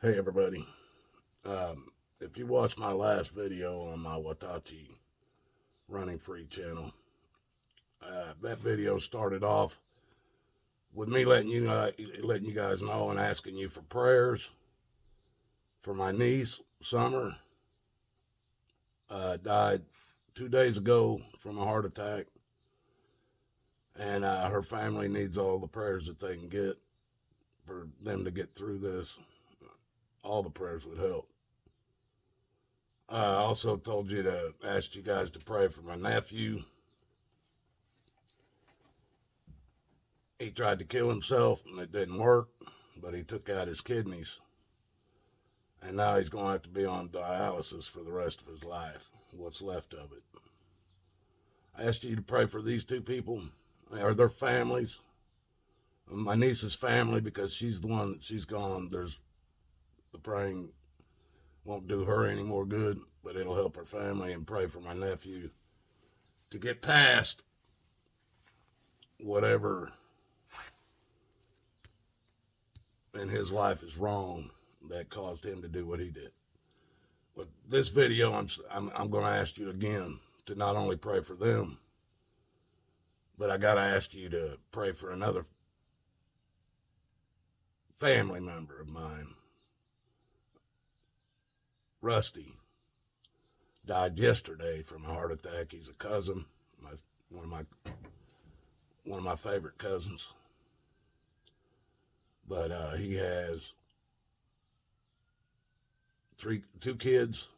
Hey everybody. If you watched my last video on my Watachi Running Free channel, that video started off with me letting you guys know and asking you for prayers for my niece, Summer. Died 2 days ago from a heart attack, and her family needs all the prayers that they can get for them to get through this. All the prayers would help. I also told you to ask you guys to pray for my nephew. He tried to kill himself and it didn't work, but he took out his kidneys. And now he's going to have to be on dialysis for the rest of his life, what's left of it. I asked you to pray for these two people, or their families. My niece's family, because she's the one, she's gone. The praying won't do her any more good, but it'll help her family, and pray for my nephew to get past whatever in his life is wrong that caused him to do what he did. But this video, I'm going to ask you again to not only pray for them, but I got to ask you to pray for another family member of mine. Rusty died yesterday from a heart attack. He's a cousin, one of my favorite cousins. But he has two kids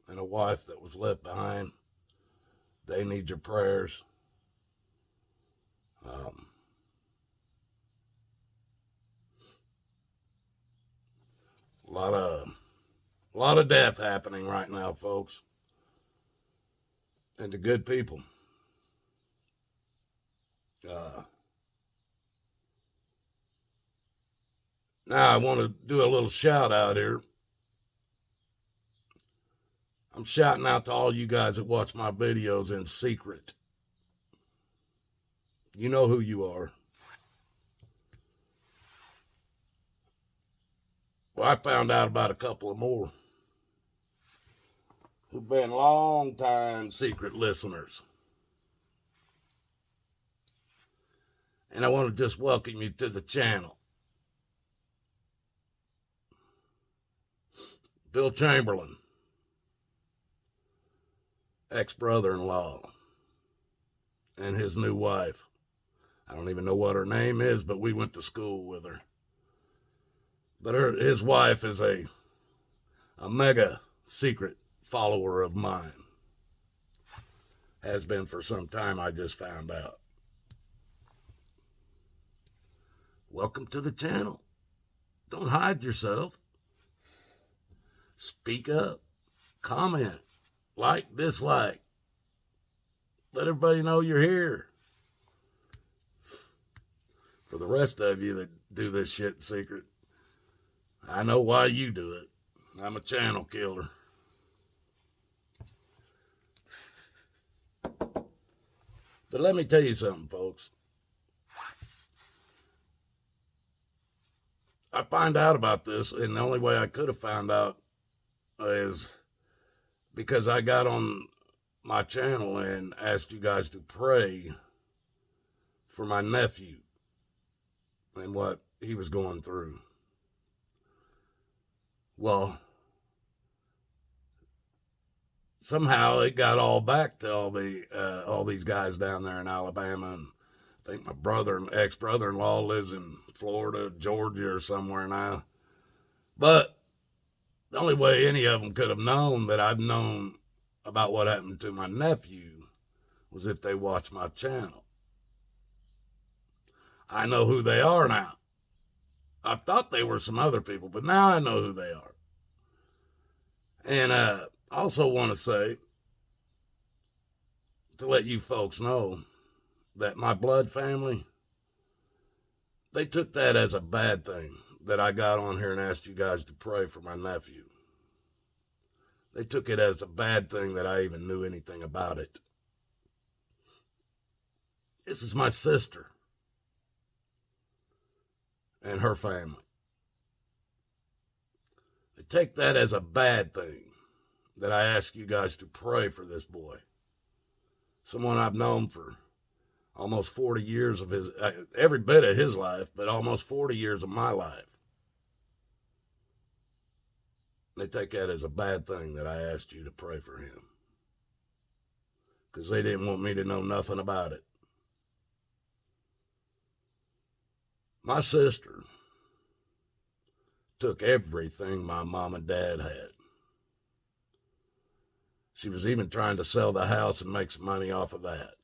and a wife that was left behind. They need your prayers. A lot of death happening right now, folks, and to good people. Now I want to do a little shout out here. I'm shouting out to all you guys that watch my videos in secret. You know who you are. Well, I found out about a couple of more who've been long time secret listeners. And I want to just welcome you to the channel. Bill Chamberlain, ex-brother-in-law, and his new wife. I don't even know what her name is, but we went to school with her. But his wife is a mega secret follower of mine. Has been for some time, I just found out. Welcome to the channel. Don't hide yourself. Speak up. Comment. Like, dislike. Let everybody know you're here. For the rest of you that do this shit in secret, I know why you do it. I'm a channel killer. But let me tell you something, folks. I find out about this, and the only way I could have found out is because I got on my channel and asked you guys to pray for my nephew and what he was going through. Well, somehow it got all back to all these guys down there in Alabama, and I think my ex-brother-in-law lives in Florida, Georgia, or somewhere now. But the only way any of them could have known that I've known about what happened to my nephew was if they watched my channel. I know who they are now. I thought they were some other people, but now I know who they are. And I also want to say, to let you folks know, that my blood family, they took that as a bad thing that I got on here and asked you guys to pray for my nephew. They took it as a bad thing that I even knew anything about it. This is my sister and her family. take that as a bad thing that I ask you guys to pray for this boy. Someone I've known for almost 40 years of his, every bit of his life, but almost 40 years of my life. They take that as a bad thing that I asked you to pray for him. Because they didn't want me to know nothing about it. My sister took everything my mom and dad had. She was even trying to sell the house and make some money off of that.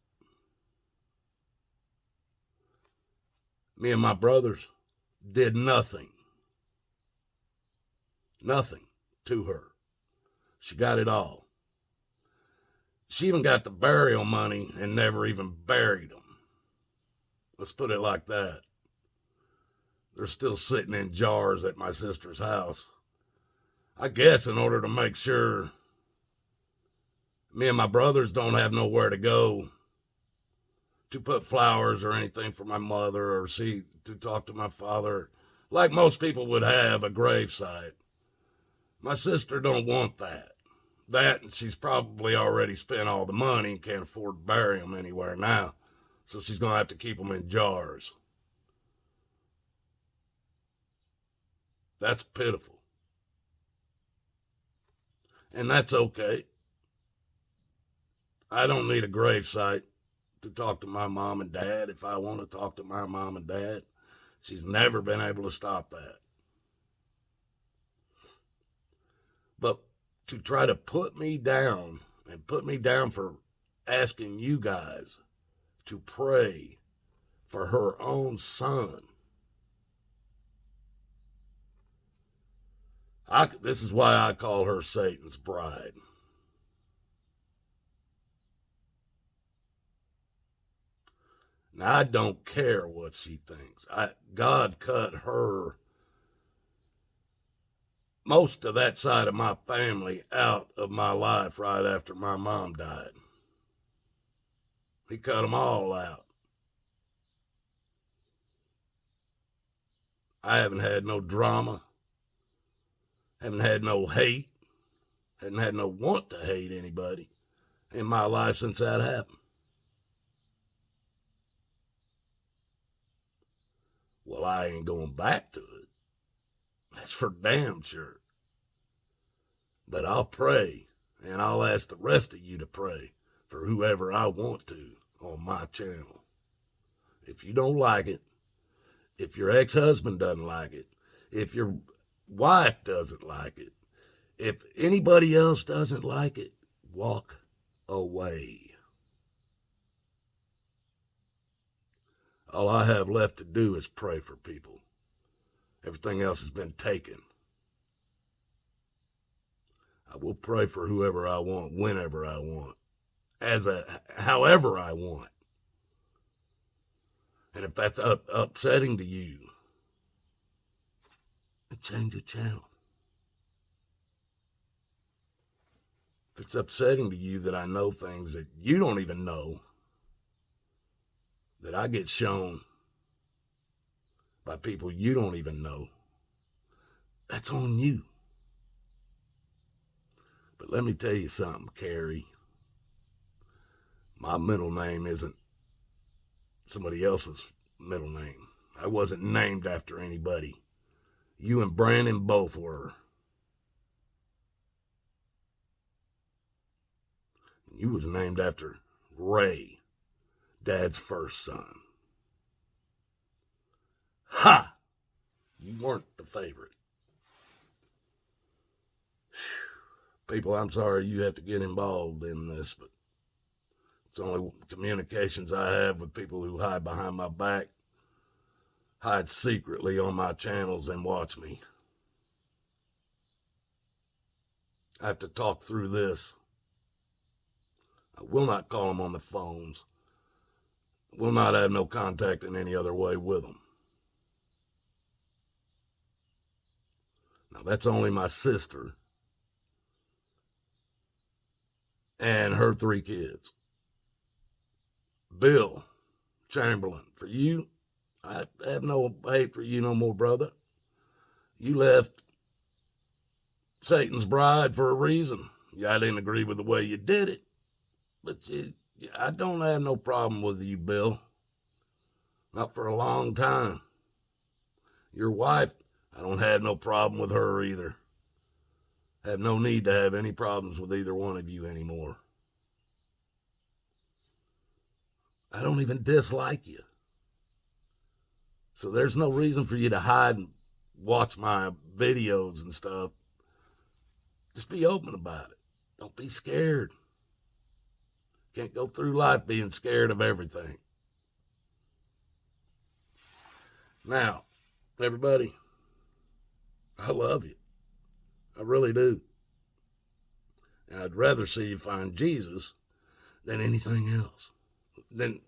Me and my brothers did nothing. Nothing to her. She got it all. She even got the burial money and never even buried them. Let's put it like that. They're still sitting in jars at my sister's house. I guess in order to make sure me and my brothers don't have nowhere to go to put flowers or anything for my mother or to talk to my father, like most people would have a gravesite. My sister don't want that. That, and she's probably already spent all the money and can't afford to bury them anywhere now. So she's going to have to keep them in jars. That's pitiful. And that's okay. I don't need a gravesite to talk to my mom and dad if I want to talk to my mom and dad. She's never been able to stop that. But to try to put me down for asking you guys to pray for her own son. This is why I call her Satan's bride. Now, I don't care what she thinks. God cut her, most of that side of my family, out of my life right after my mom died. He cut them all out. I haven't had no drama. Haven't had no hate. Haven't had no want to hate anybody in my life since that happened. Well, I ain't going back to it. That's for damn sure. But I'll pray, and I'll ask the rest of you to pray for whoever I want to on my channel. If you don't like it, if your ex-husband doesn't like it, if your wife doesn't like it, if anybody else doesn't like it, walk away. All I have left to do is pray for people. Everything else has been taken. I will pray for whoever I want, whenever I want, however I want. And if that's upsetting to you, change the channel. If it's upsetting to you that I know things that you don't even know, that I get shown by people you don't even know, that's on you. But let me tell you something, Carrie. My middle name isn't somebody else's middle name. I wasn't named after anybody. You and Brandon both were. You was named after Ray, Dad's first son. Ha! You weren't the favorite. People, I'm sorry you have to get involved in this, but it's only communications I have with people who hide behind my back, hide secretly on my channels and watch me. I have to talk through this. I will not call them on the phones. Will not have no contact in any other way with them. Now, that's only my sister and her 3 kids. Bill Chamberlain, for you, I have no hate for you no more, brother. You left Satan's bride for a reason. Yeah, I didn't agree with the way you did it, but I don't have no problem with you, Bill. Not for a long time. Your wife, I don't have no problem with her either. Have no need to have any problems with either one of you anymore. I don't even dislike you. So there's no reason for you to hide and watch my videos and stuff. Just be open about it. Don't be scared. Can't go through life being scared of everything. Now, everybody, I love you. I really do. And I'd rather see you find Jesus than anything else. Than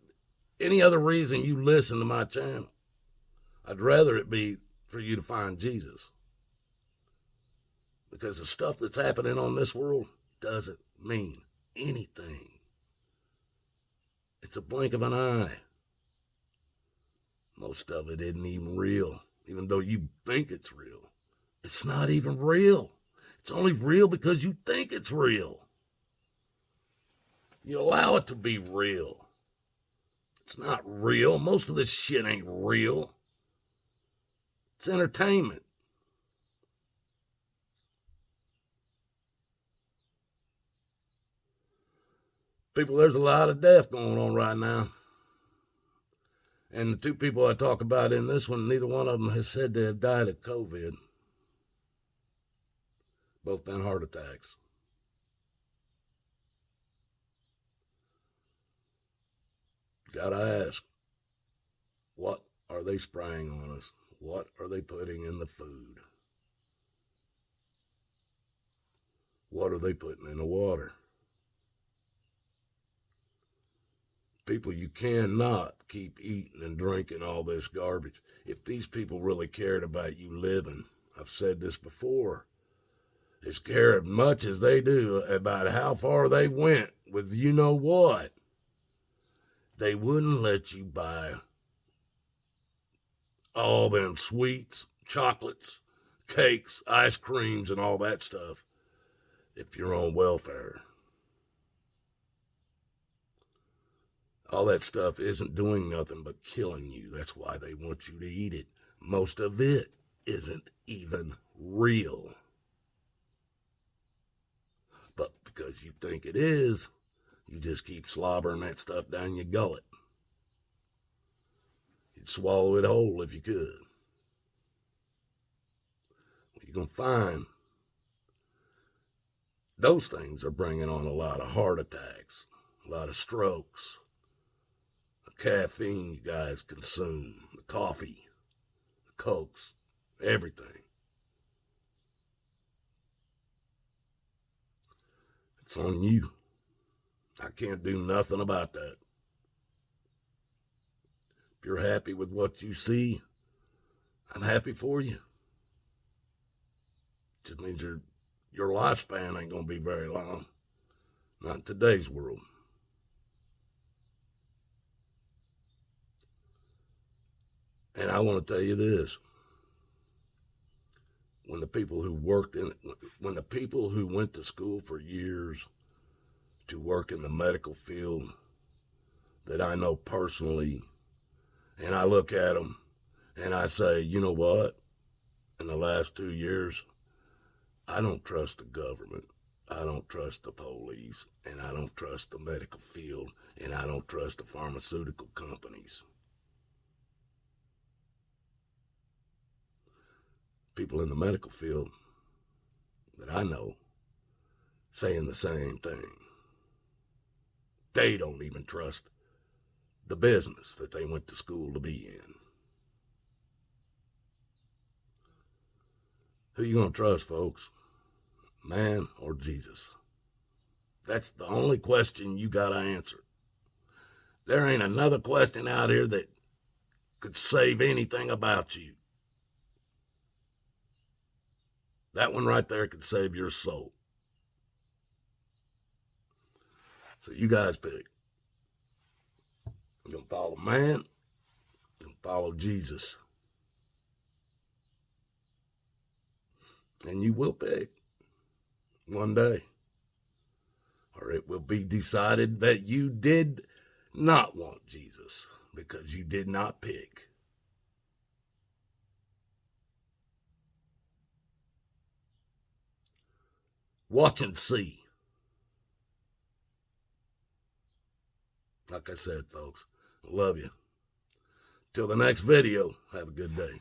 any other reason you listen to my channel. I'd rather it be for you to find Jesus. Because the stuff that's happening on this world doesn't mean anything. It's a blink of an eye. Most of it isn't even real, even though you think it's real. It's not even real. It's only real because you think it's real. You allow it to be real. It's not real. Most of this shit ain't real. It's entertainment. People, there's a lot of death going on right now. And the two people I talk about in this one, neither one of them has said they have died of COVID. Both been heart attacks. Gotta ask, what are they spraying on us? What are they putting in the food? What are they putting in the water? People, you cannot keep eating and drinking all this garbage. If these people really cared about you living, I've said this before, as care as much as they do about how far they've went with you know what, they wouldn't let you buy all them sweets, chocolates, cakes, ice creams, and all that stuff if you're on welfare. All that stuff isn't doing nothing but killing you. That's why they want you to eat it. Most of it isn't even real. But because you think it is, you just keep slobbering that stuff down your gullet. You'd swallow it whole if you could. What you're going to find, those things are bringing on a lot of heart attacks, a lot of strokes. Caffeine you guys consume, the coffee, the cokes, everything. It's on you. I can't do nothing about that. If you're happy with what you see, I'm happy for you. It just means your lifespan ain't going to be very long. Not in today's world. And I want to tell you this. When the people who went to school for years to work in the medical field that I know personally, and I look at them and I say, you know what? In the last 2 years, I don't trust the government. I don't trust the police, and I don't trust the medical field, and I don't trust the pharmaceutical companies. People in the medical field that I know saying the same thing. They don't even trust the business that they went to school to be in. Who you gonna trust, folks? Man or Jesus? That's the only question you gotta answer. There ain't another question out here that could save anything about you. That one right there could save your soul. So you guys pick. You gonna follow man? You gonna follow Jesus? And you will pick. one day. Or it will be decided that you did not want Jesus because you did not pick. Watch and see. Like I said, folks, I love you. Till the next video, have a good day.